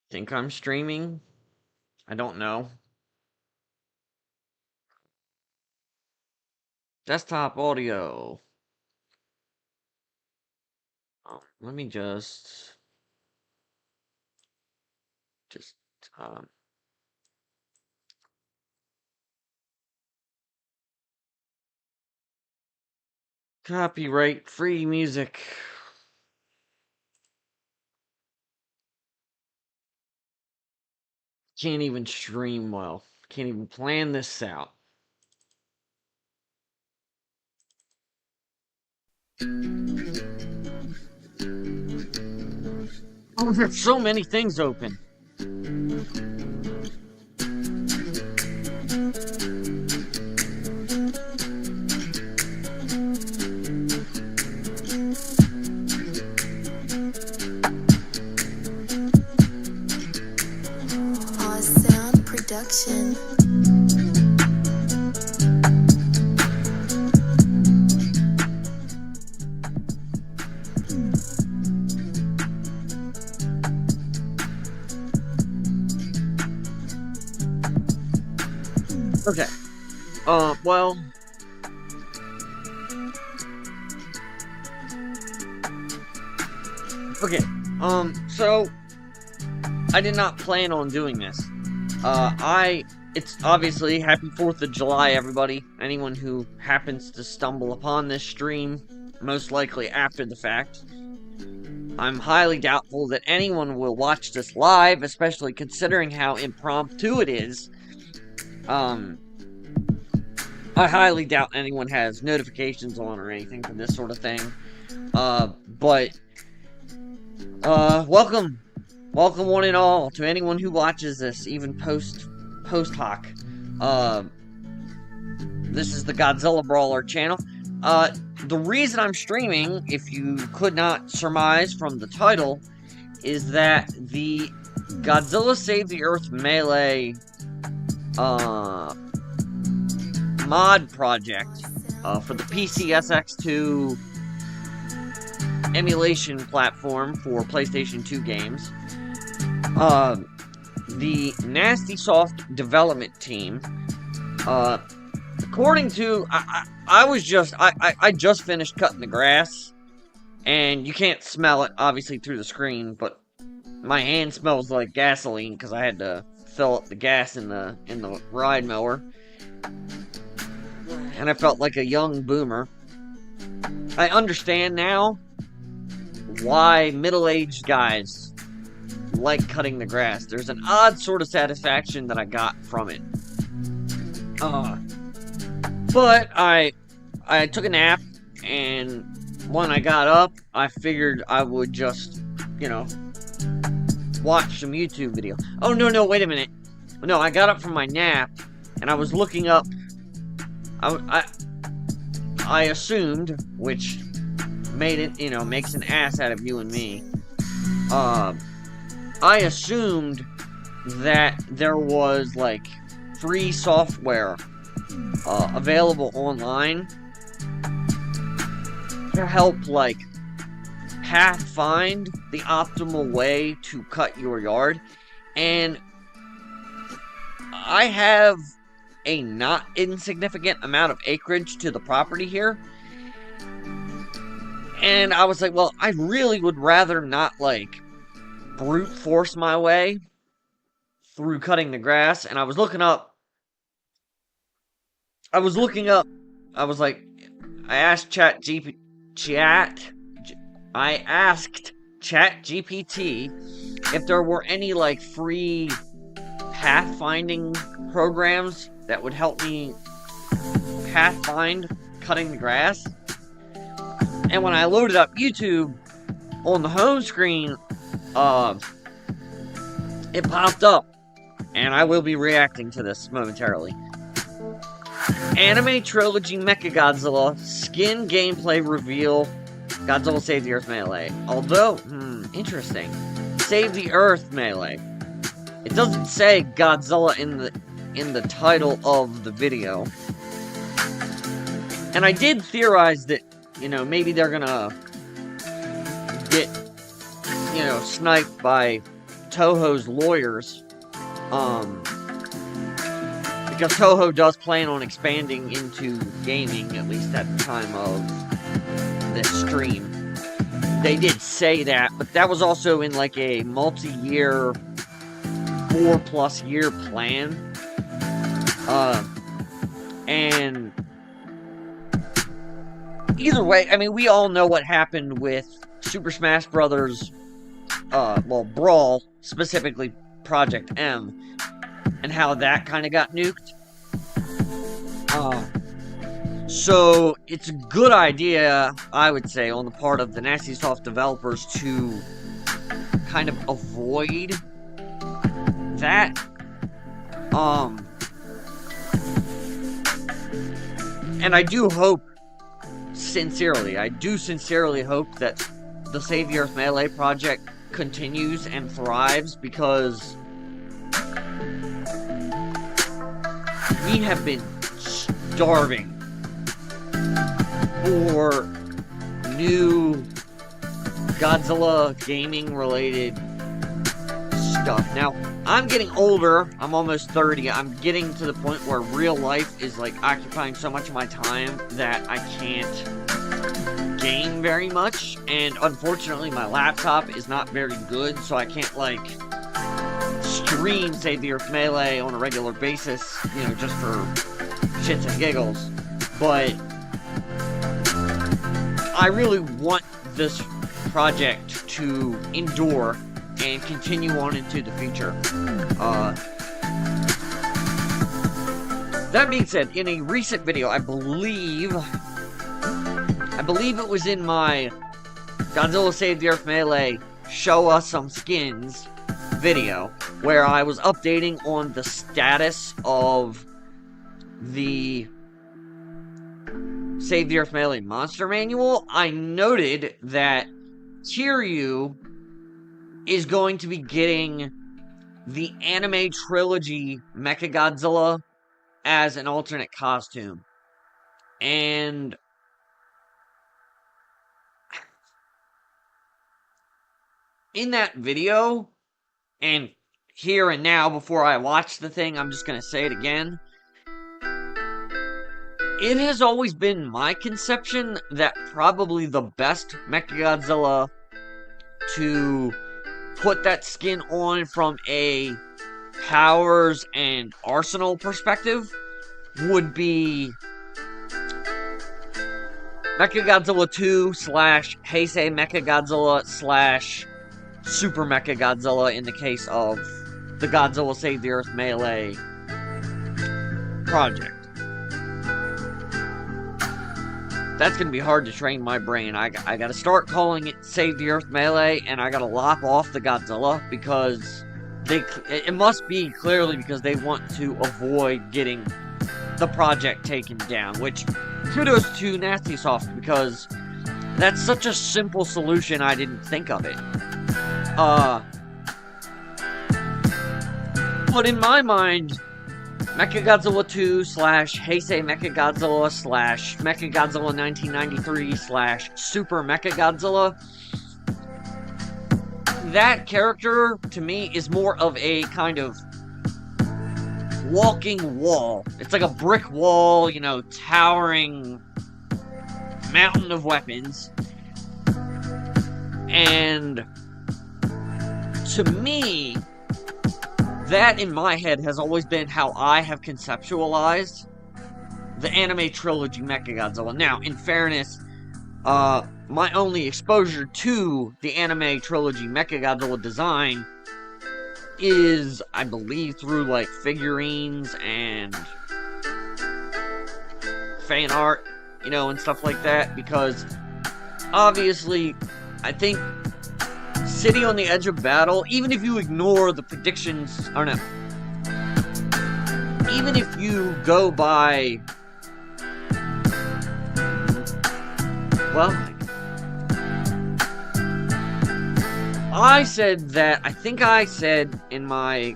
think I'm streaming. I don't know. Desktop audio. Let me just um copyright free music. Can't even stream well. Can't even plan this out. Oh, there's so many things open. Sound production. Okay. Well. Okay. So I did not plan on doing this. It's obviously happy 4th of July, everybody. Anyone who happens to stumble upon this stream, most likely after the fact. I'm highly doubtful that anyone will watch this live, especially considering how impromptu it is. I highly doubt anyone has notifications on or anything for this sort of thing. Welcome one and all to anyone who watches this, even post hoc. This is the Godzilla Brawler channel. The reason I'm streaming, if you could not surmise from the title, is that the Godzilla Save the Earth Melee mod project for the PC SX2 emulation platform for PlayStation 2 games. The Nasty Soft development team, according to, I just finished cutting the grass, and you can't smell it, obviously, through the screen, but my hand smells like gasoline, because I had to fill up the gas in the ride mower, and I felt like a young boomer. I understand now why middle-aged guys like cutting the grass. There's an odd sort of satisfaction that I got from it. But I took a nap, and when I got up, I figured I would just, watch some YouTube video. Oh, no, wait a minute. No, I got up from my nap, and I was looking up. I assumed, which made it, makes an ass out of you and me. I assumed that there was, free software available online to help, pathfind the optimal way to cut your yard. And I have a not insignificant amount of acreage to the property here. And I was like, well, I really would rather not, brute force my way through cutting the grass. And I was looking up, I asked ChatGPT if there were any, free pathfinding programs that would help me pathfind cutting the grass. And when I loaded up YouTube on the home screen, it popped up, and I will be reacting to this momentarily. Anime Trilogy Mechagodzilla Skin Gameplay Reveal, Godzilla Save the Earth Melee. Although, interesting. Save the Earth Melee. It doesn't say Godzilla in the title of the video. And I did theorize that, maybe they're gonna get, sniped by Toho's lawyers, because Toho does plan on expanding into gaming, at least at the time of this stream. They did say that, but that was also in like a multi-year, 4+ year plan. And either way, I mean, we all know what happened with Super Smash Brothers, Brawl, specifically Project M, and how that kind of got nuked. So it's a good idea, I would say, on the part of the NastySoft developers to kind of avoid that. And I do hope, I do sincerely hope that the Save the Earth Melee project continues and thrives, because we have been starving for new Godzilla gaming related stuff. Now, I'm getting older, I'm almost 30, I'm getting to the point where real life is like occupying so much of my time that I can't game very much, and unfortunately my laptop is not very good, so I can't like stream Save the Earth Melee on a regular basis, you know, just for shits and giggles. But I really want this project to endure and continue on into the future. That being said, in a recent video, I believe it was in my Godzilla Save the Earth Melee Show Us Some Skins video, where I was updating on the status of the Save the Earth Melee Monster Manual. I noted that Kiryu is going to be getting the anime trilogy Mechagodzilla as an alternate costume. And in that video, and here and now, before I watch the thing, I'm just going to say it again. It has always been my conception that probably the best Mechagodzilla to put that skin on from a powers and arsenal perspective would be Mechagodzilla 2 / Heisei Mechagodzilla / Super Mechagodzilla in the case of the Godzilla Save the Earth Melee project. That's going to be hard to train my brain. I got to start calling it Save the Earth Melee, and I got to lop off the Godzilla, because it must be clearly because they want to avoid getting the project taken down, which kudos to NastySoft, because that's such a simple solution, I didn't think of it. But in my mind, Mechagodzilla 2 / Heisei Mechagodzilla / Mechagodzilla 1993 / Super Mechagodzilla, that character, to me, is more of a kind of walking wall. It's like a brick wall, you know, towering mountain of weapons. And to me, that in my head has always been how I have conceptualized the anime trilogy Mechagodzilla. Now, in fairness, my only exposure to the anime trilogy Mechagodzilla design is, I believe, through like figurines and fan art, you know, and stuff like that, because obviously, I think City on the Edge of Battle, even if you ignore the predictions, or no, even if you go by, well, I think I said in my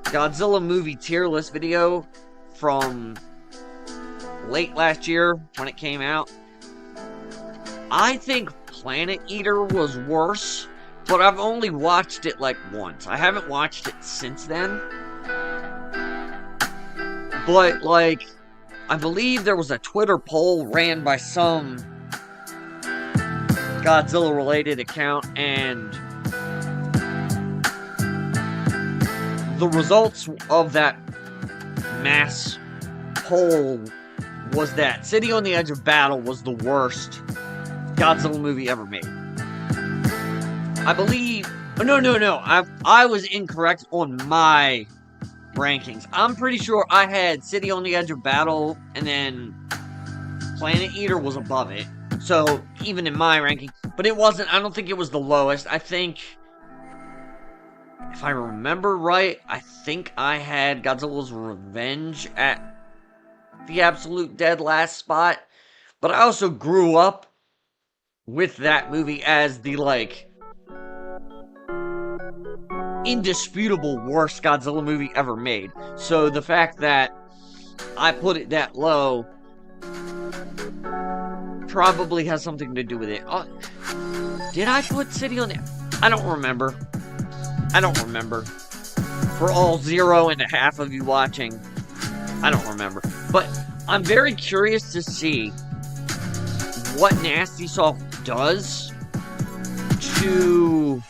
Godzilla movie tier list video from late last year when it came out, I think Planet Eater was worse but I've only watched it like once. I haven't watched it since then. But, like, I believe there was a Twitter poll ran by some Godzilla-related account, and the results of that mass poll was that City on the Edge of Battle was the worst Godzilla movie ever made. I believe... No. I was incorrect on my rankings. I'm pretty sure I had City on the Edge of Battle, and then Planet Eater was above it. So, even in my ranking. But it wasn't... I don't think it was the lowest. I think... If I remember right, I think I had Godzilla's Revenge at the absolute dead last spot. But I also grew up with that movie as the, like, indisputable worst Godzilla movie ever made. So the fact that I put it that low probably has something to do with it. Did I put City on the... I don't remember. For all 0.5 of you watching, I don't remember. But I'm very curious to see what Nasty Soft does to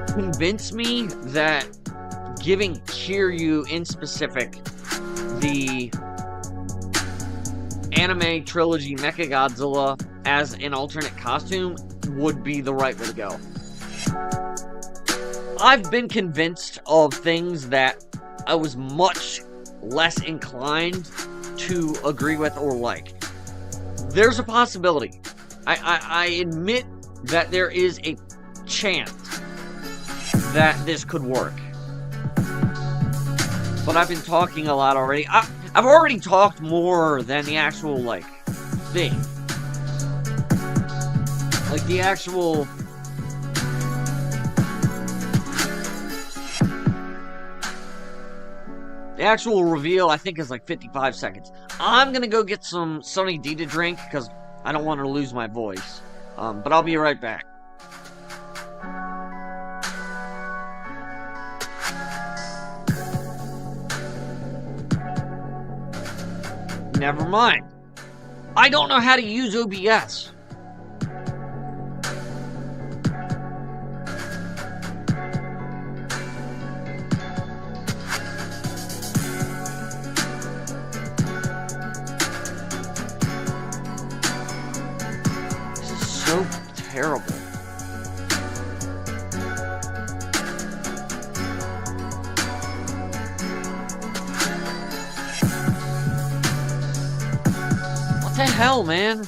convince me that giving Kiryu in specific the anime trilogy Mechagodzilla as an alternate costume would be the right way to go. I've been convinced of things that I was much less inclined to agree with or like. There's a possibility. I admit that there is a chance that this could work. But I've been talking a lot already. I've already talked more than the actual, like, thing. Like, the actual... The actual reveal, I think, is like 55 seconds. I'm gonna go get some Sunny D to drink, because I don't want to lose my voice. But I'll be right back. Never mind. I don't know how to use OBS. So terrible. What the hell, man?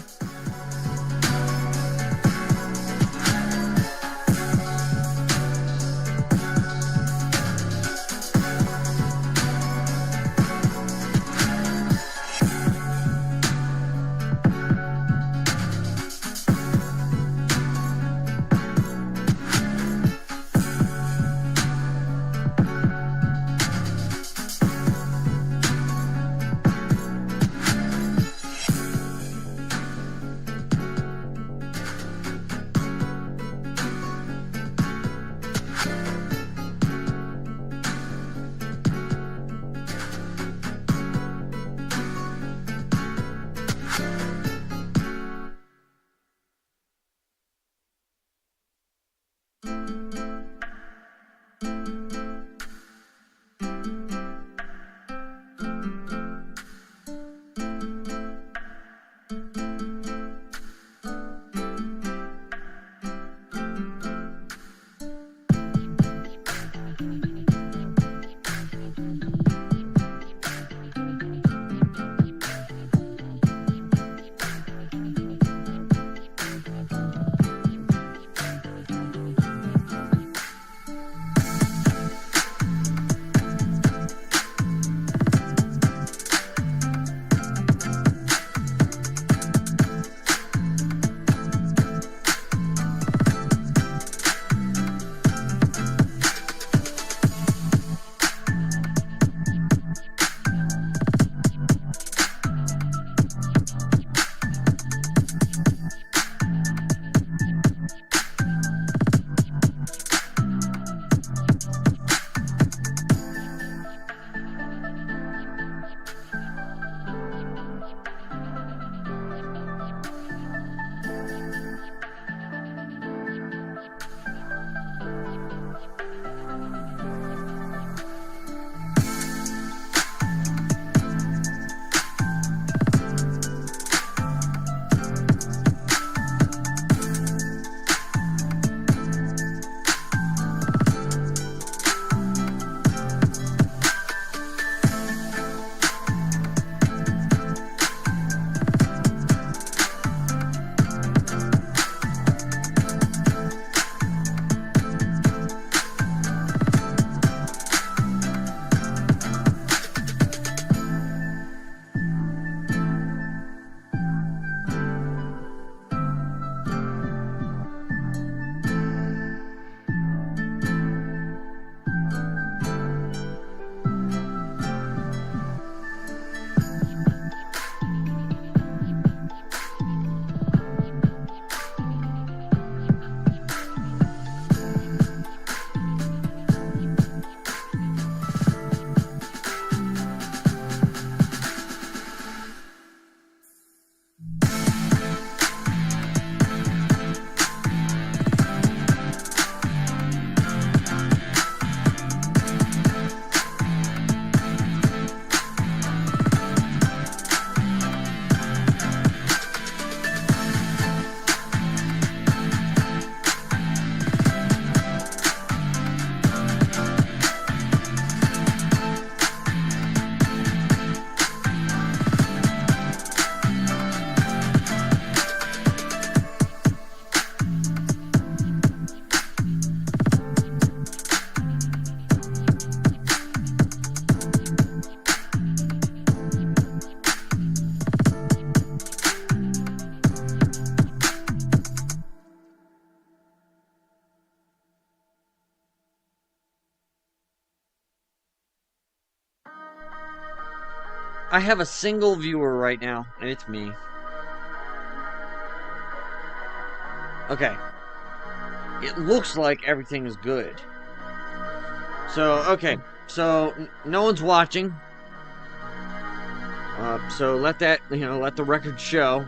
I have a single viewer right now, and it's me. Okay. It looks like everything is good. So, okay. So, no one's watching. So let that, let the record show.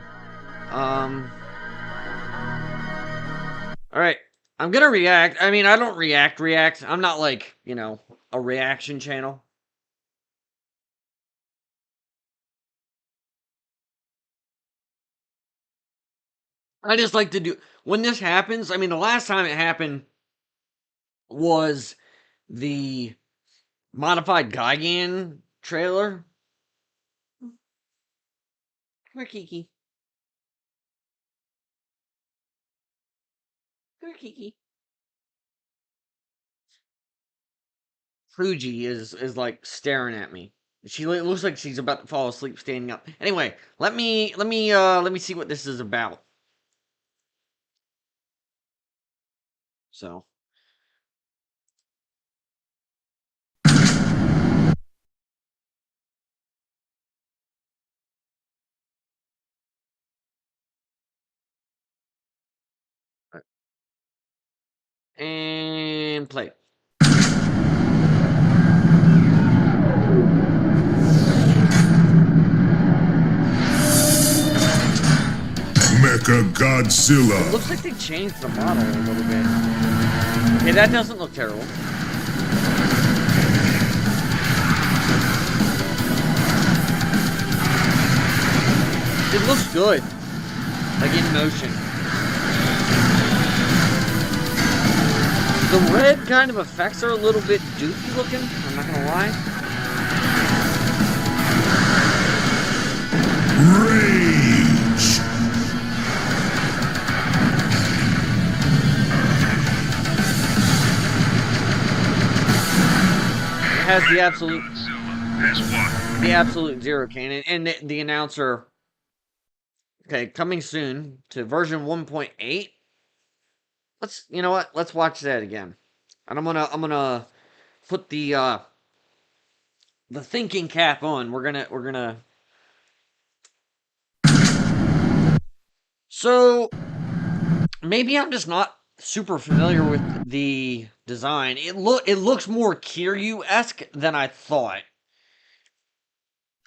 Alright. I'm gonna react. I mean, I don't react. I'm not like, a reaction channel. I just like to do, when this happens, I mean, the last time it happened was the modified Gigan trailer. Come here, Kiki. Come here, Kiki. Fuji is like staring at me. It looks like she's about to fall asleep standing up. Anyway, let me see what this is about. So, and play. Mechagodzilla. It looks like they changed the model a little bit. Okay, that doesn't look terrible. It looks good. Like in motion. The red kind of effects are a little bit doofy looking, I'm not gonna lie. Rage. It has the absolute zero cannon, and the announcer. Okay, coming soon to version 1.8. You know what? Let's watch that again. And I'm gonna put the thinking cap on. We're gonna. So maybe I'm just not super familiar with the design. It looks more Kiryu-esque than I thought.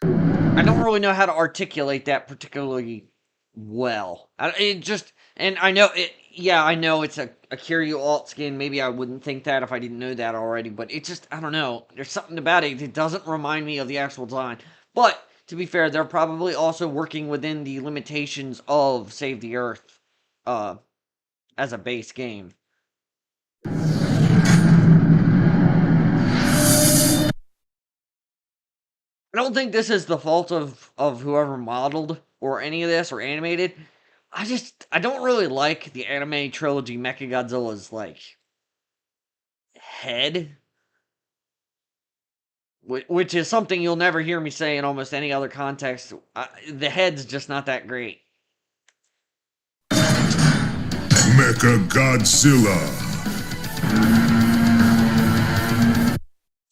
I don't really know how to articulate that particularly well. And I know it. Yeah, I know it's a Kiryu alt skin. Maybe I wouldn't think that if I didn't know that already. But it just, I don't know. There's something about it. It doesn't remind me of the actual design. But to be fair, they're probably also working within the limitations of Save the Earth, as a base game. I don't think this is the fault of whoever modeled or any of this or animated. I don't really like the anime trilogy Mechagodzilla's like head, which is something you'll never hear me say in almost any other context. The head's just not that great. Mechagodzilla.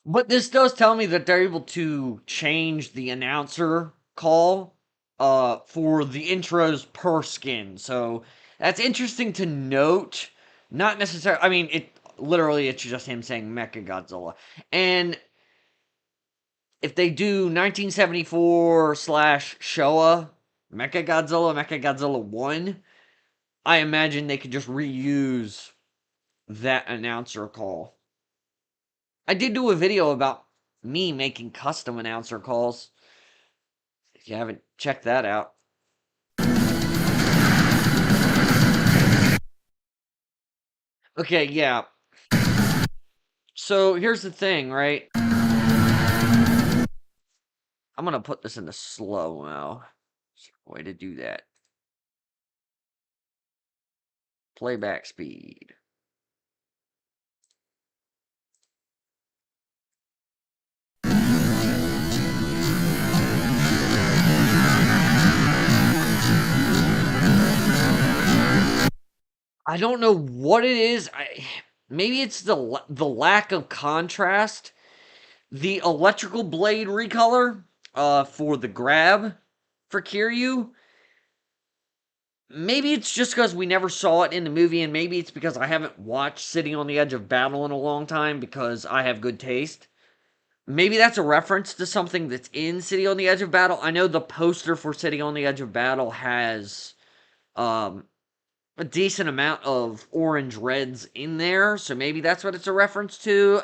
But this does tell me that they're able to change the announcer call for the intros per skin. So that's interesting to note. Not necessarily, I mean, it's just him saying Mechagodzilla. And if they do 1974 slash Showa Mechagodzilla 1, I imagine they could just reuse that announcer call. I did do a video about me making custom announcer calls. If you haven't checked that out. Okay, yeah. So here's the thing, right? I'm gonna put this into slow-mo. Way to do that. Playback speed. I don't know what it is. Maybe it's the lack of contrast. The electrical blade recolor for the grab for Kiryu. Maybe it's just because we never saw it in the movie, and maybe it's because I haven't watched Sitting on the Edge of Battle in a long time because I have good taste. Maybe that's a reference to something that's in City on the Edge of Battle. I know the poster for City on the Edge of Battle has um, a decent amount of orange reds in there, so maybe that's what it's a reference to.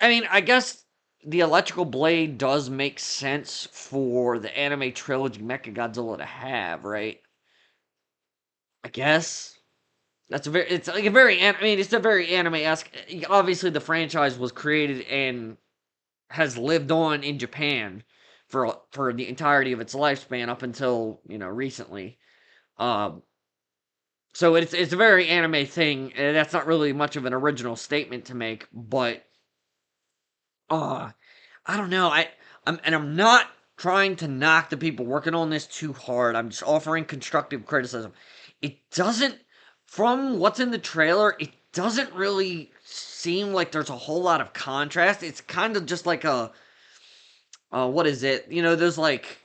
I mean, I guess the electrical blade does make sense for the anime trilogy Mechagodzilla to have, right? I guess. It's like a very, I mean, it's a very anime-esque. Obviously, the franchise was created and has lived on in Japan for the entirety of its lifespan up until recently. Um, so it's a very anime thing, and that's not really much of an original statement to make. But uh, I don't know. I'm not trying to knock the people working on this too hard. I'm just offering constructive criticism. It doesn't, from what's in the trailer, it doesn't really seem like there's a whole lot of contrast. It's kind of just like a, what is it? Those like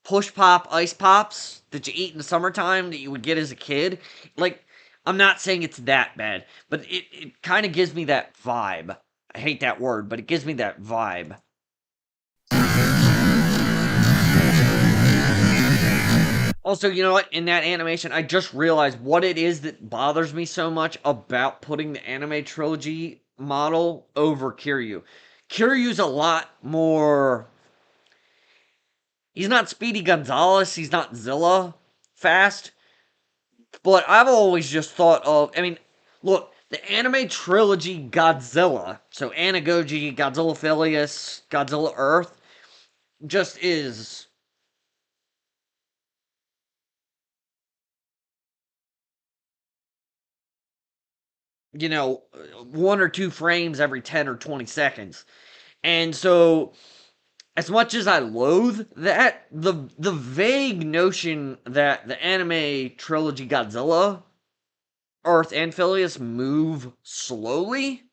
push pop ice pops that you eat in the summertime that you would get as a kid. Like, I'm not saying it's that bad, but it kind of gives me that vibe. I hate that word, but it gives me that vibe. Also, you know what? In that animation, I just realized what it is that bothers me so much about putting the anime trilogy model over Kiryu. Kiryu's a lot more. He's not Speedy Gonzales, he's not Zilla fast, but I've always just thought of. I mean, look, the anime trilogy Godzilla, so Anagoji, Godzilla Philius, Godzilla Earth, just is one or two frames every 10 or 20 seconds. And so, as much as I loathe that, the vague notion that the anime trilogy Godzilla, Earth, and Philius move slowly,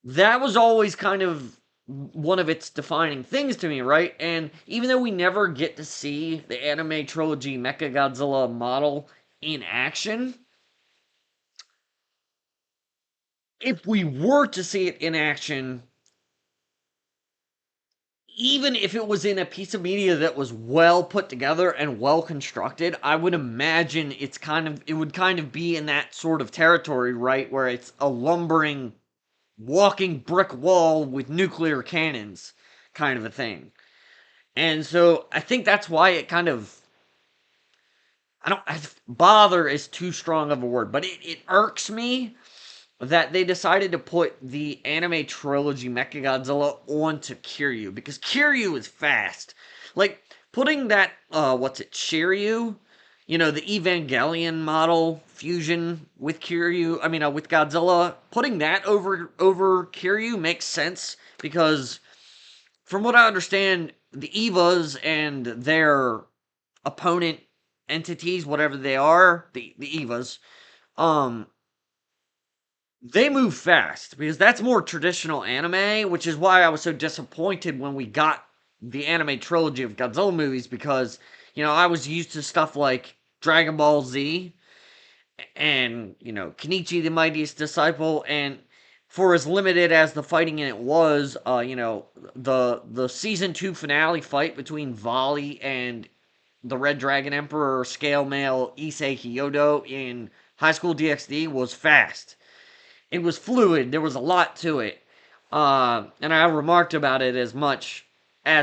that was always kind of one of its defining things to me, right? And even though we never get to see the anime trilogy Mechagodzilla model in action, if we were to see it in action, even if it was in a piece of media that was well put together and well constructed, I would imagine it would kind of be in that sort of territory, right? Where it's a lumbering, walking brick wall with nuclear cannons kind of a thing. And so I think that's why it kind of, bother is too strong of a word, but it irks me that they decided to put the anime trilogy Mechagodzilla onto Kiryu because Kiryu is fast. Like putting that what's it, Shiryu, the Evangelion model fusion with Kiryu, with Godzilla, putting that over Kiryu makes sense because from what I understand, the Evas and their opponent entities, whatever they are, the Evas, um, they move fast because that's more traditional anime, which is why I was so disappointed when we got the anime trilogy of Godzilla movies because, I was used to stuff like Dragon Ball Z and, Kenichi the Mightiest Disciple, and for as limited as the fighting in it was, the season 2 finale fight between Vali and the Red Dragon Emperor scale male Issei Kyoto in High School DxD was fast. It was fluid. There was a lot to it. And I remarked about it as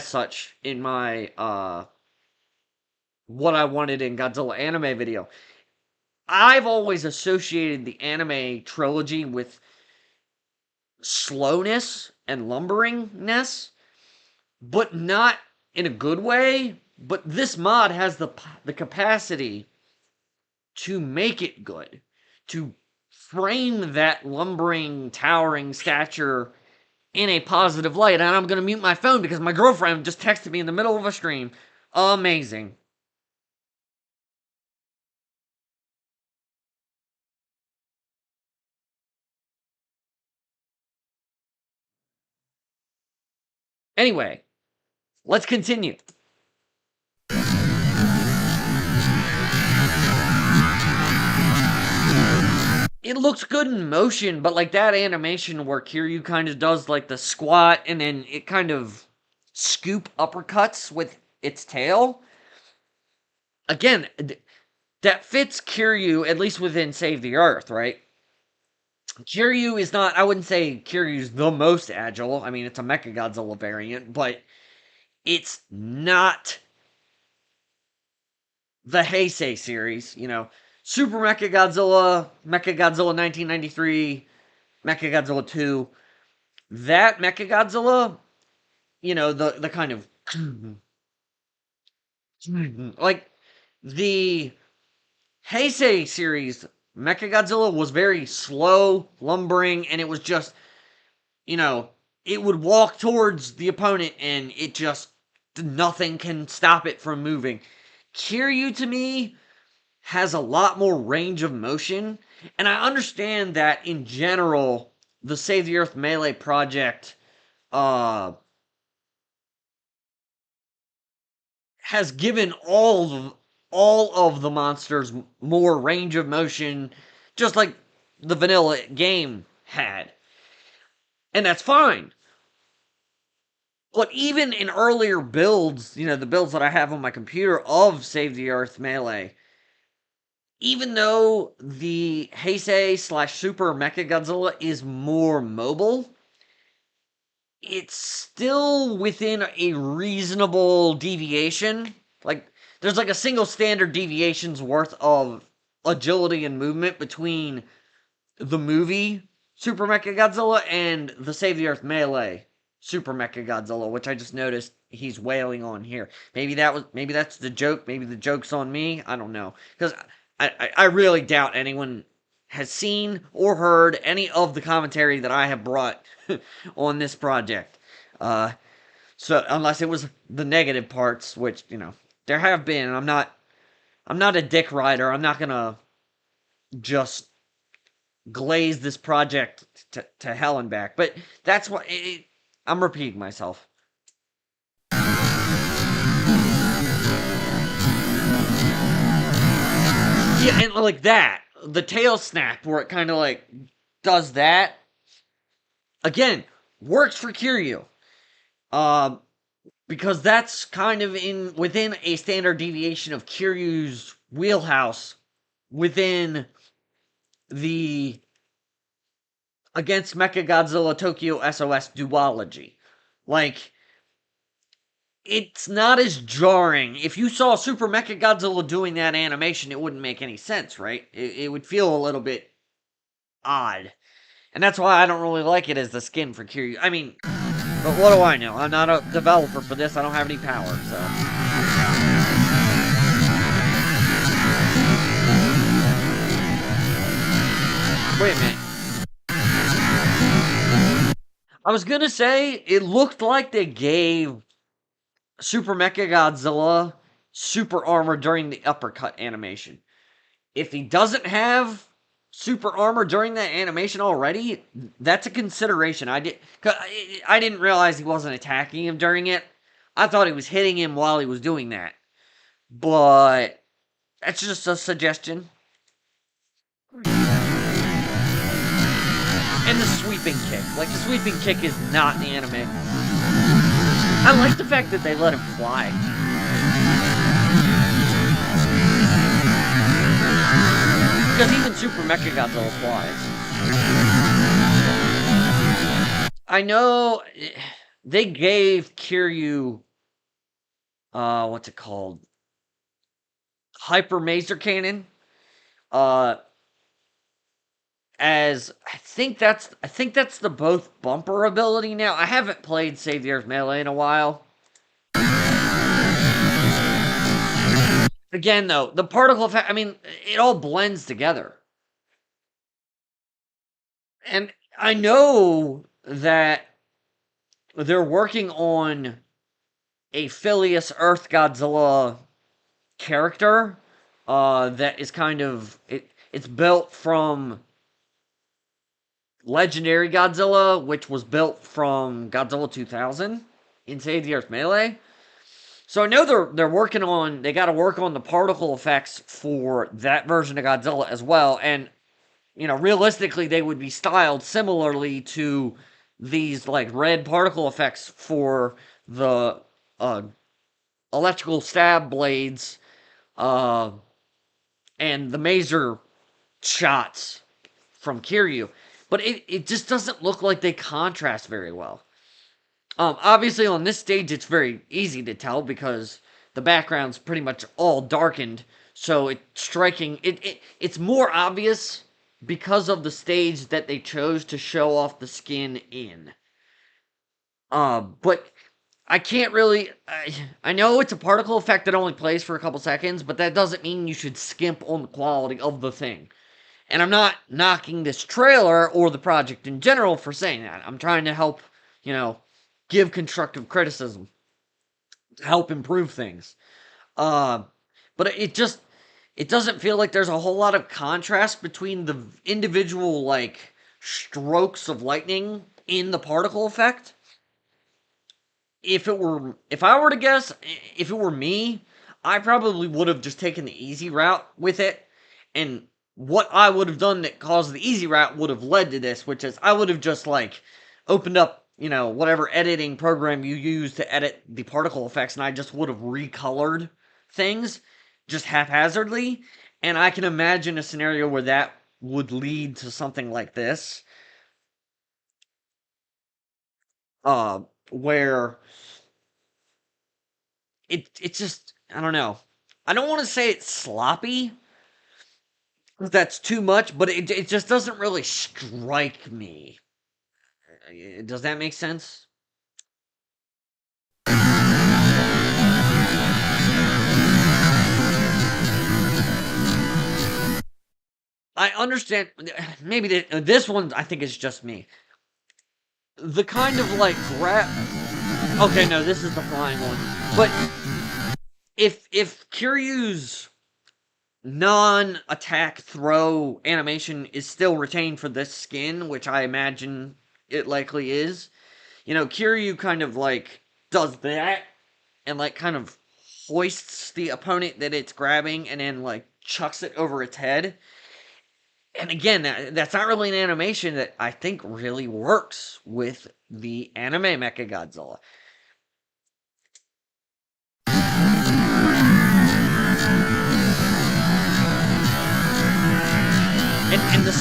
such in my, what I wanted in Godzilla anime video. I've always associated the anime trilogy with slowness and lumberingness, but not in a good way. But this mod has the capacity to make it good, to frame that lumbering, towering stature in a positive light. And I'm going to mute my phone because my girlfriend just texted me in the middle of a stream. Amazing. Anyway, let's continue. It looks good in motion, but like that animation where Kiryu kind of does like the squat and then it kind of scoop uppercuts with its tail. Again, that fits Kiryu, at least within Save the Earth, right? Kiryu is not, I wouldn't say Kiryu's the most agile. I mean, it's a Mechagodzilla variant, but it's not the Heisei series, you know. Super Mechagodzilla, Mechagodzilla 1993, Mechagodzilla 2. That Mechagodzilla, you know, the kind of like the Heisei series Mechagodzilla was very slow, lumbering, and it was just, you know, it would walk towards the opponent and it just nothing can stop it from moving. Kiryu to me has a lot more range of motion, and I understand that in general the Save the Earth Melee project has given all of the monsters more range of motion, just like the vanilla game had. And that's fine. But even in earlier builds, you know, the builds that I have on my computer of Save the Earth Melee, even though the Heisei slash Super Mechagodzilla is more mobile, it's still within a reasonable deviation. Like, there's like a single standard deviation's worth of agility and movement between the movie Super Mechagodzilla and the Save the Earth Melee Super Mechagodzilla, which I just noticed he's wailing on here. Maybe that's the joke. Maybe the joke's on me. I don't know, because I really doubt anyone has seen or heard any of the commentary that I have brought on this project. So unless it was the negative parts, which, you know, there have been. I'm not a dick rider. I'm not gonna just glaze this project to hell and back. But that's what I'm repeating myself. Yeah, and like that, the tail snap where it kind of like does that. Again, works for Kiryu. Um, because that's kind of within a standard deviation of Kiryu's wheelhouse within the against Mechagodzilla Tokyo SOS duology. Like, it's not as jarring. If you saw Super Mechagodzilla doing that animation, it wouldn't make any sense, right? It would feel a little bit odd. And that's why I don't really like it as the skin for Kiryu. I mean, but what do I know? I'm not a developer for this. I don't have any power, so. Wait a minute. I was gonna say, it looked like they gave Super Mechagodzilla super armor during the uppercut animation. If he doesn't have super armor during that animation already, that's a consideration. I didn't realize he wasn't attacking him during it. I thought he was hitting him while he was doing that. But that's just a suggestion. And the sweeping kick. Like, the sweeping kick is not in the anime. I like the fact that they let him fly. Because even Super Mechagodzilla flies. I know they gave Kiryu, what's it called? Hyper Maser Cannon. As I think that's the both bumper ability now. I haven't played Save the Earth Melee in a while. Again, though, the particle effect, I mean, it all blends together. And I know that they're working on a Phileas Earth Godzilla character that is kind of, it's built from Legendary Godzilla, which was built from Godzilla 2000. Inside the Earth Melee. So I know they're working on, they got to work on the particle effects for that version of Godzilla as well, and realistically they would be styled similarly to these like red particle effects for the electrical stab blades uh, and the maser shots from Kiryu, but it just doesn't look like they contrast very well. Obviously, on this stage, it's very easy to tell because the background's pretty much all darkened, so it's more obvious because of the stage that they chose to show off the skin in. But I can't really. I know it's a particle effect that only plays for a couple seconds, but that doesn't mean you should skimp on the quality of the thing. And I'm not knocking this trailer or the project in general for saying that. I'm trying to help, give constructive criticism, help improve things. But it doesn't feel like there's a whole lot of contrast between the individual like strokes of lightning in the particle effect. If I were to guess, if it were me, I probably would have just taken the easy route with it, and what I would have done that caused the easy route would have led to this, which is I would have just like opened up, whatever editing program you use to edit the particle effects, and I just would have recolored things just haphazardly, and I can imagine a scenario where that would lead to something like this, where it's just, I don't know. I don't want to say it's sloppy, that's too much, but it just doesn't really strike me. Does that make sense? I understand. Maybe this one, I think, is just me. The kind of like grab. Okay, no, this is the flying one. But if Kiryu's non-attack throw animation is still retained for this skin, which I imagine it likely is, Kiryu kind of like does that and like kind of hoists the opponent that it's grabbing and then like chucks it over its head. And again, that's not really an animation that I think really works with the anime Mechagodzilla. And the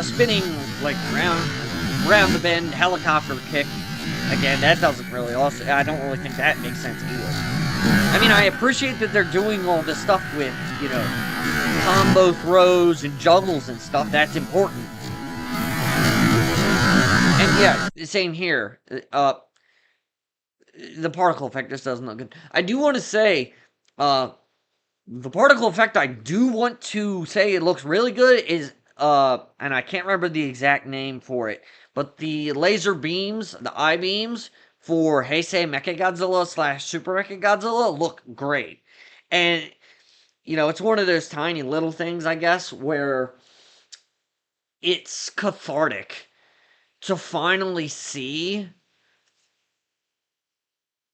spinning like round the bend helicopter kick, again, that doesn't really also, I don't really think that makes sense either. I mean, I appreciate that they're doing all this stuff with, combo throws and juggles and stuff. That's important. And yeah, same here. The particle effect just doesn't look good. I do want to say, the particle effect I do want to say it looks really good is, and I can't remember the exact name for it, but the laser beams, the I-beams for Heisei Mechagodzilla / Super Mechagodzilla look great. And, it's one of those tiny little things, I guess, where it's cathartic to finally see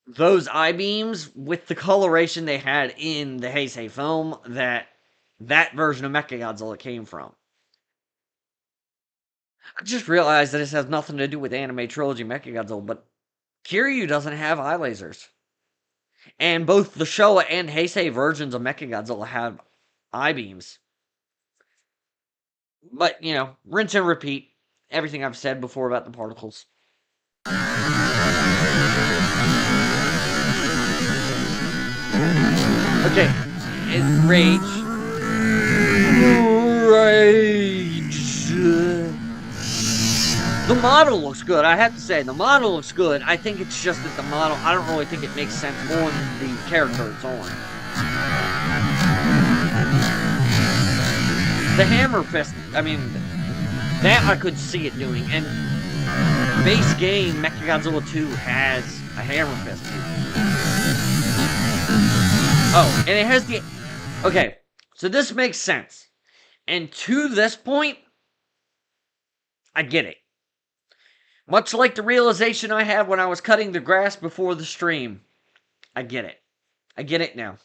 those I-beams with the coloration they had in the Heisei film that version of Mechagodzilla came from. I just realized that this has nothing to do with anime trilogy Mechagodzilla, but Kiryu doesn't have eye lasers. And both the Showa and Heisei versions of Mechagodzilla have eye beams. But, rinse and repeat everything I've said before about the particles. Okay, Rage. The model looks good, I have to say. The model looks good. I think it's just that the model, I don't really think it makes sense on the character it's on. The hammer fist, I mean, that I could see it doing. And base game, Mechagodzilla 2 has a hammer fist. Oh, and it has the... Okay, so this makes sense. And to this point, I get it. Much like the realization I had when I was cutting the grass before the stream. I get it. I get it now.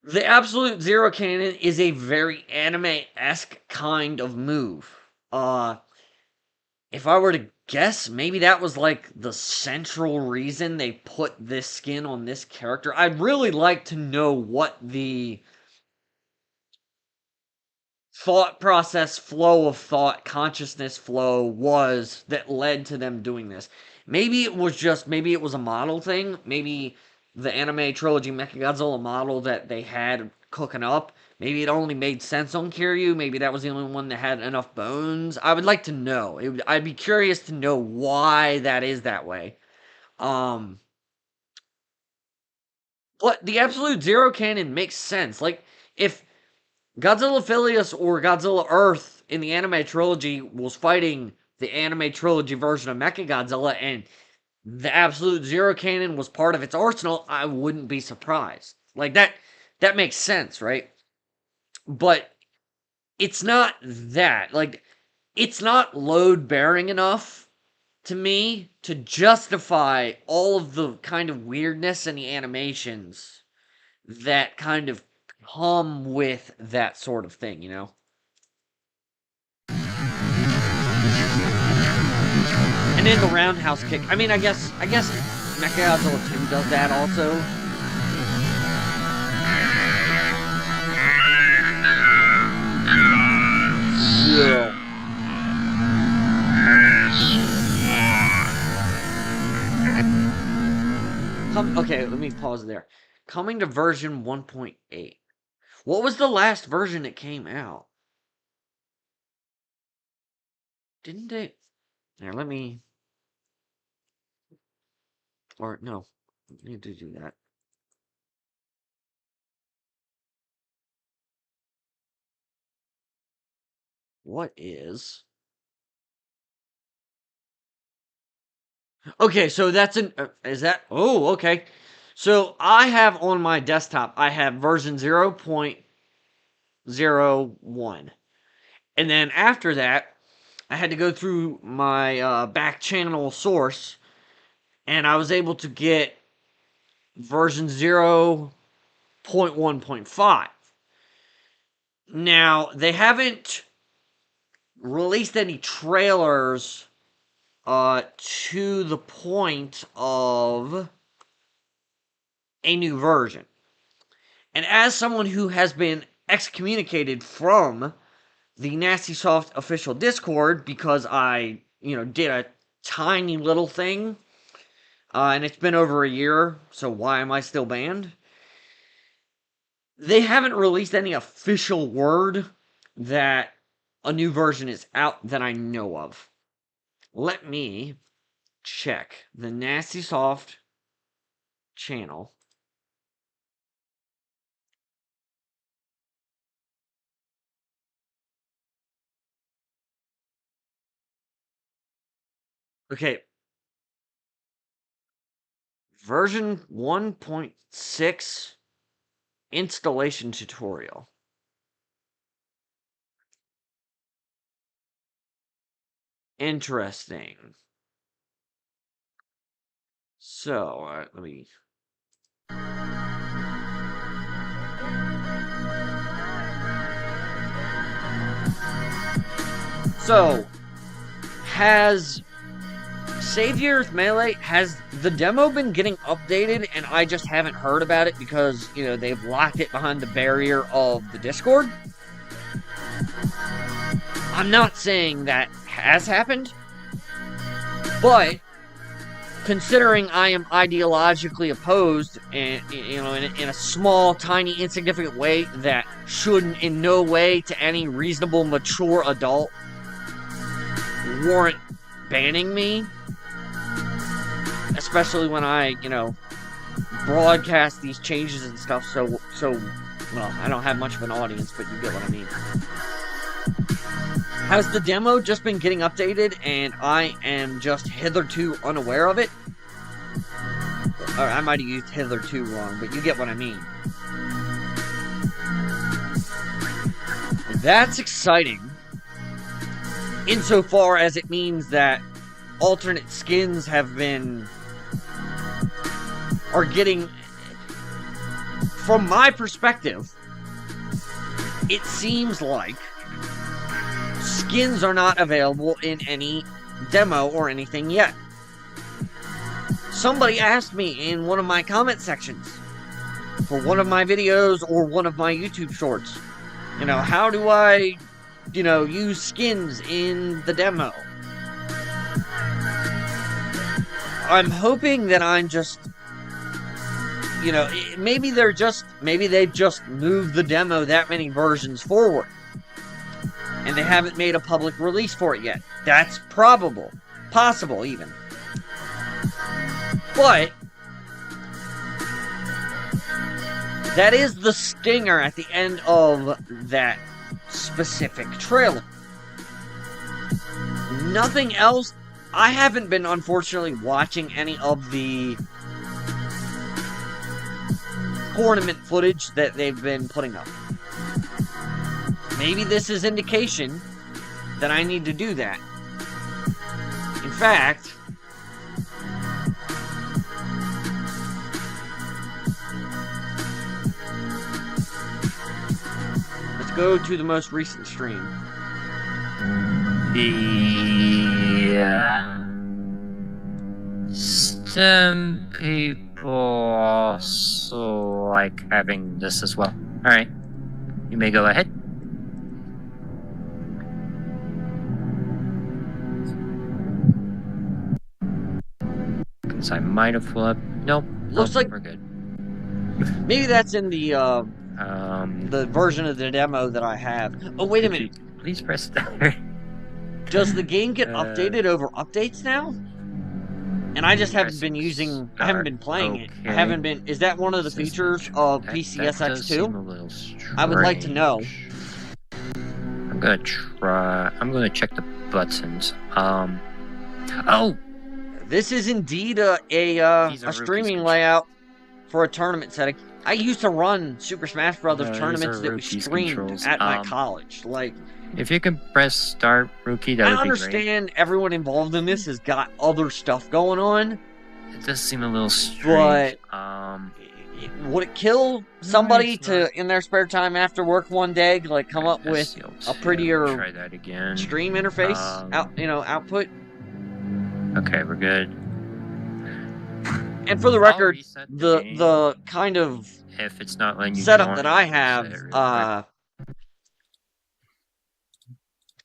The Absolute Zero Cannon is a very anime-esque kind of move. If I were to guess, maybe that was like the central reason they put this skin on this character. I'd really like to know what the thought process, flow of thought, consciousness flow was that led to them doing this. Maybe it was a model thing. Maybe the anime trilogy Mechagodzilla model that they had cooking up, maybe it only made sense on Kiryu. Maybe that was the only one that had enough bones. I would like to know. I'd be curious to know why that is that way. But the Absolute Zero Cannon makes sense. Like, if Godzilla Philius or Godzilla Earth in the anime trilogy was fighting the anime trilogy version of Mechagodzilla and the Absolute Zero Cannon was part of its arsenal, I wouldn't be surprised. Like, that makes sense, right? But it's not that. Like, it's not load-bearing enough to me to justify all of the kind of weirdness in the animations that kind of come with that sort of thing, you know? And then the roundhouse kick. I mean, I guess Mechagodzilla 2 does that also. Yeah. Okay, let me pause there. Coming to version 1.8. What was the last version that came out? Didn't they... There, let me... Or, no. I need to do that. What is... Okay, so that's an... is that... Oh, okay. So, I have on my desktop, I have version 0.01. And then after that, I had to go through my back channel source, and I was able to get version 0.1.5. Now, they haven't released any trailers to the point of a new version. And as someone who has been excommunicated from the Nasty Soft official Discord because I, did a tiny little thing, and it's been over a year, so why am I still banned? They haven't released any official word that a new version is out that I know of. Let me check the Nasty Soft channel. Okay. Version 1.6 installation tutorial. Interesting. So, let me... So, has Save the Earth Melee, has the demo been getting updated and I just haven't heard about it because, they've locked it behind the barrier of the Discord? I'm not saying that has happened, but considering I am ideologically opposed and, in a small, tiny, insignificant way that shouldn't in no way to any reasonable, mature adult warrant banning me, especially when I, broadcast these changes and stuff, so, well, I don't have much of an audience, but you get what I mean. Has the demo just been getting updated, and I am just hitherto unaware of it? Or I might have used hitherto wrong, but you get what I mean. That's exciting. insofar as it means that alternate skins are getting, from my perspective, it seems like skins are not available in any demo or anything yet. Somebody asked me in one of my comment sections for one of my videos or one of my YouTube shorts, how do I, use skins in the demo? I'm hoping that I'm just, maybe they've just moved the demo that many versions forward, and they haven't made a public release for it yet. That's possible even. But that is the stinger at the end of that specific trailer. Nothing else. I haven't been, unfortunately, watching any of the tournament footage that they've been putting up. Maybe this is indication that I need to do that. In fact, let's go to the most recent stream. Some people also like having this as well. Alright, you may go ahead. Because I might have flipped. Nope. Looks like we're good. Maybe that's in the version of the demo that I have. Oh, wait a minute. Please press start. Does the game get updated over updates now? And I just haven't been I haven't been playing it. I haven't been. Is that one of the features of PCSX2? I would like to know. I'm gonna check the buttons. Oh! This is indeed a streaming layout for a tournament setting. I used to run Super Smash Brothers tournaments that were streamed at my college. Like, if you can press start, Rookie, that would be great. I understand everyone involved in this has got other stuff going on. It does seem a little strange. But would it kill somebody to, in their spare time after work one day, like come up with a prettier stream interface output? Okay, we're good. And for the record, the kind of if it's not letting you setup that I have,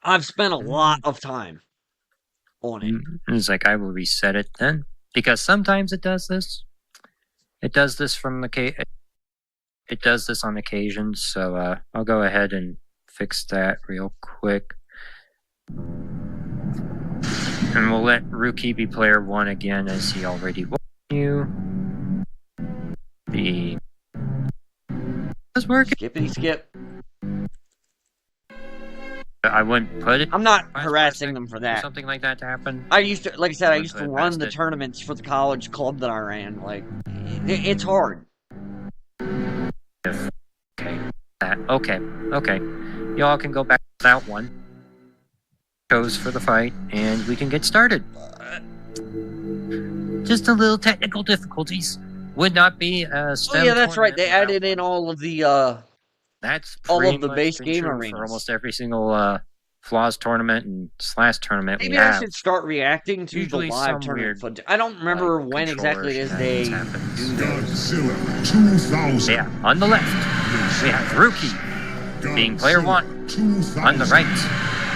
I've spent a lot of time on it. It's like, I will reset it then, because sometimes it does this. It does this from it does this on occasion. So I'll go ahead and fix that real quick, and we'll let Rookie be player 1 again, as he already was. It's working. Skippity skip. I wouldn't put it. I'm not harassing them for that. Something like that to happen. I used to, like I said, I used to run the tournaments for the college club that I ran. Like, it's hard. Okay. Y'all can go back to that one. Goes for the fight, and we can get started. Just a little technical difficulties. Would not be a STEM. Oh yeah, that's right. They added in all of the all of the base game arenas for almost every single Flaws tournament and Slash tournament. Maybe I should start reacting to the live tournament footage. I don't remember when exactly it is they do those. Godzilla 2000. Yeah, on the left we have Rookie being player 1. On the right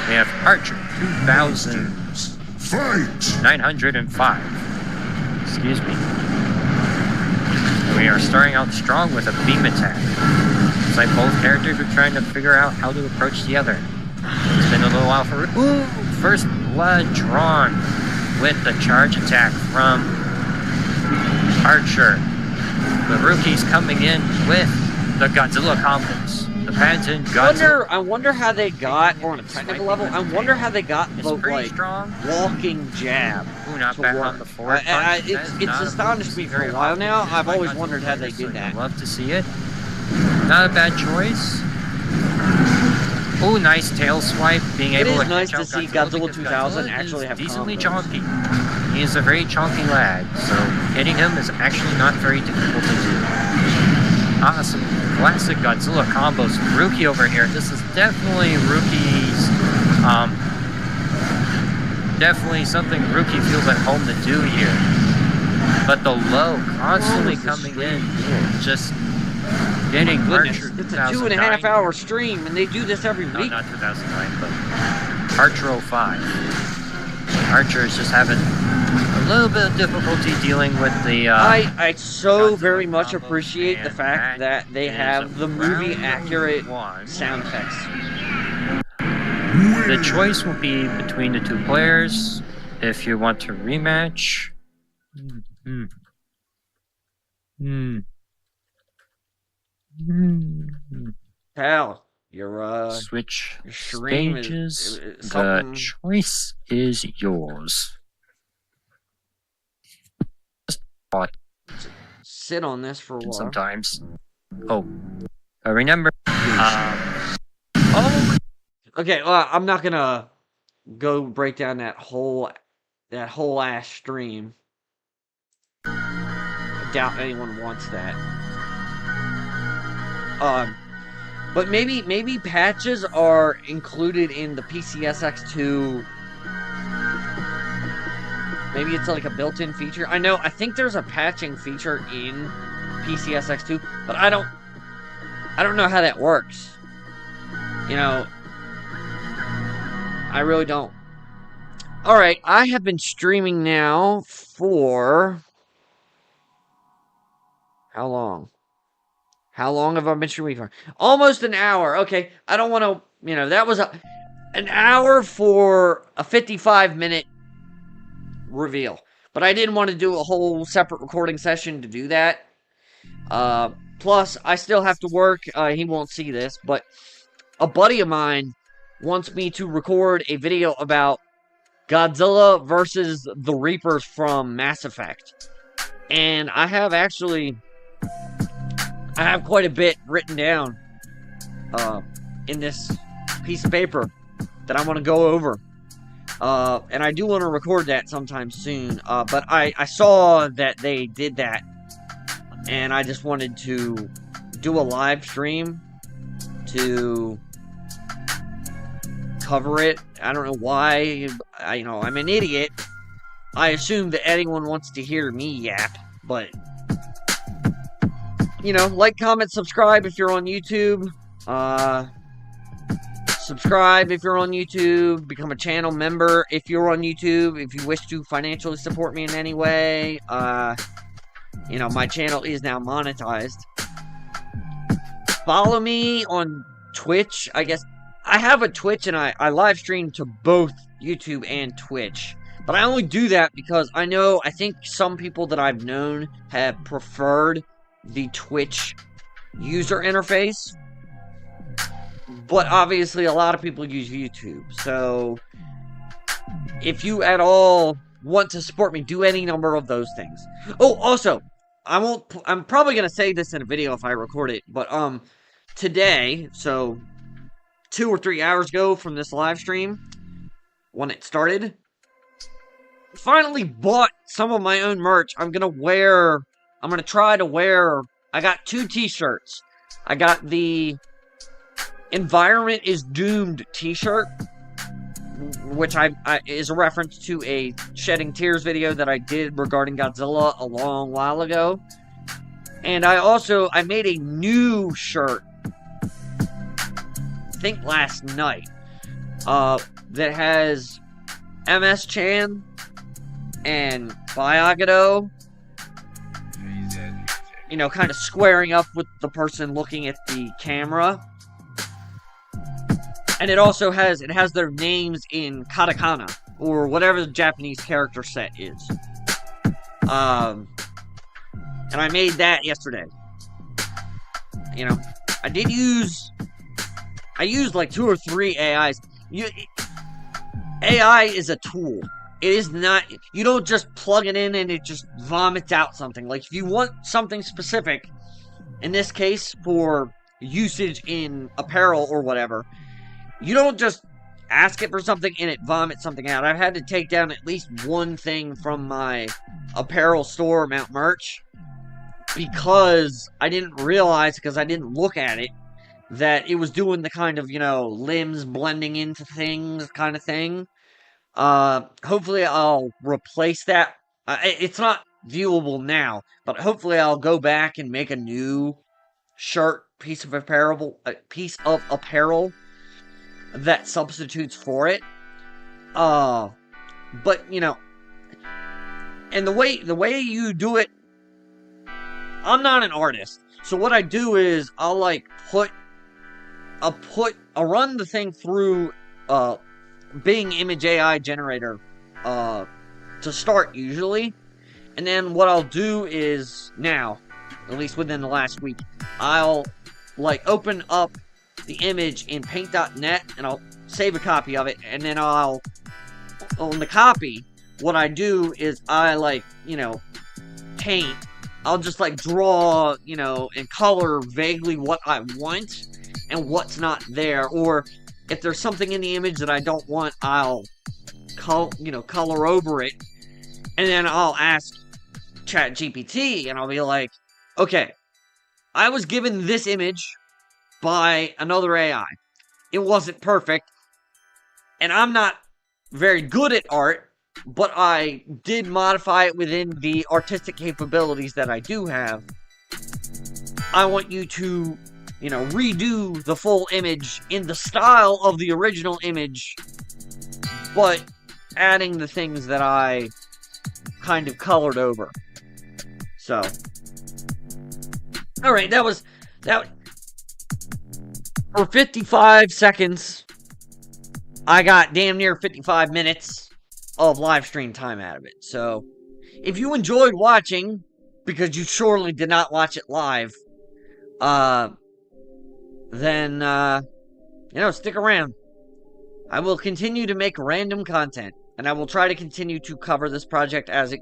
we have Archer 2905. Excuse me. We are starting out strong with a beam attack. It's like both characters are trying to figure out how to approach the other. It's been a little while for... Ooh! First blood drawn with the charge attack from Archer. The Rookie's coming in with the Godzilla combos. The patented Godzilla. I wonder how they got, or on a technical level, I wonder how they got the, like, strong walking jab Ooh, not to back work. on the forward punch. It's astonished me for a while now. I've always wondered how they did that. I'd love to see it. Not a bad choice. Oh, nice tail swipe, being It able is to nice catch to out see Godzilla Godzilla because 2000 Godzilla actually is have decently combos. chonky. He is a very chonky lad, so hitting him is actually not very difficult to do. Ah, some classic Godzilla combos from Rookie over here. This is definitely Rookie's, definitely something Rookie feels at home to do here. But the low constantly coming in, just getting Goodness, Archer it's a 2009. 2.5 hour stream, and they do this every No, week. not 2009, but Archer 05. Archer is just having a little bit of difficulty dealing with the, I so Godzilla very much combos, appreciate the and fact that they is have the movie round accurate one. sound effects. The choice will be between the two players. If you want to rematch. Pal, your Switch stream stages. is The something. choice is yours. Just thought Sit on this for a while. sometimes. Oh, remember. Oh, Okay, well, I'm not gonna go break down that whole ass stream. I doubt anyone wants that. But maybe patches are included in the PCSX2. Maybe it's like a built-in feature. I think there's a patching feature in PCSX2, but I don't know how that works. You know, I really don't. Alright, I have been streaming now for... How long? How long have I been streaming for? Almost an hour. Okay, I don't want to... You know, that was an hour for a 55-minute reveal. But I didn't want to do a whole separate recording session to do that. Plus, I still have to work. He won't see this, but a buddy of mine wants me to record a video about Godzilla versus the Reapers from Mass Effect. And I have quite a bit written down in this piece of paper that I want to go over. And I do want to record that sometime soon. But I saw that they did that, and I just wanted to do a live stream to cover it. I don't know why. I'm an idiot. I assume that anyone wants to hear me yap, but like, comment, subscribe if you're on YouTube. Subscribe if you're on YouTube. Become a channel member if you're on YouTube. If you wish to financially support me in any way. My channel is now monetized. Follow me on Twitch. I guess I have a Twitch, and I live stream to both YouTube and Twitch. But I only do that because I think some people that I've known have preferred the Twitch user interface. But obviously a lot of people use YouTube. So if you at all want to support me, do any number of those things. Oh, also, I'm probably going to say this in a video if I record it, but today, so 2 or 3 hours ago from this live stream, when it started, finally bought some of my own merch. I'm going to try to wear, I got 2 t-shirts. I got the Environment is Doomed t-shirt, which is a reference to a Shedding Tears video that I did regarding Godzilla a long while ago. And I made a new shirt, I think last night, that has MS Chan and Byagado, kind of squaring up with the person looking at the camera. And it also has their names in katakana, or whatever the Japanese character set is. And I made that yesterday. I used like 2 or 3 AIs. AI is a tool. It is not, you don't just plug it in and it just vomits out something. Like, if you want something specific, in this case, for usage in apparel or whatever, you don't just ask it for something and it vomits something out. I've had to take down at least one thing from my apparel store, Mount Merch, because I didn't realize, because I didn't look at it, that it was doing the kind of, limbs blending into things kind of thing. Hopefully I'll replace that. It's not viewable now, but hopefully I'll go back and make a new piece of apparel that substitutes for it. But and the way you do it, I'm not an artist, so what I do is I'll run the thing through Bing Image AI generator to start usually, and then what I'll do is now, at least within the last week, I'll open up the image in paint.net and I'll save a copy of it, and then on the copy, what I do is I paint. I'll just draw, and color vaguely what I want and what's not there, or if there's something in the image that I don't want, I'll color over it, and then I'll ask ChatGPT, and I'll be like, okay, I was given this image by another AI. It wasn't perfect, and I'm not very good at art, but I did modify it within the artistic capabilities that I do have. I want you to, redo the full image in the style of the original image, but adding the things that I kind of colored over. So, alright, that for 55 seconds, I got damn near 55 minutes of live stream time out of it. So, if you enjoyed watching, because you surely did not watch it live, then, stick around. I will continue to make random content, and I will try to continue to cover this project as it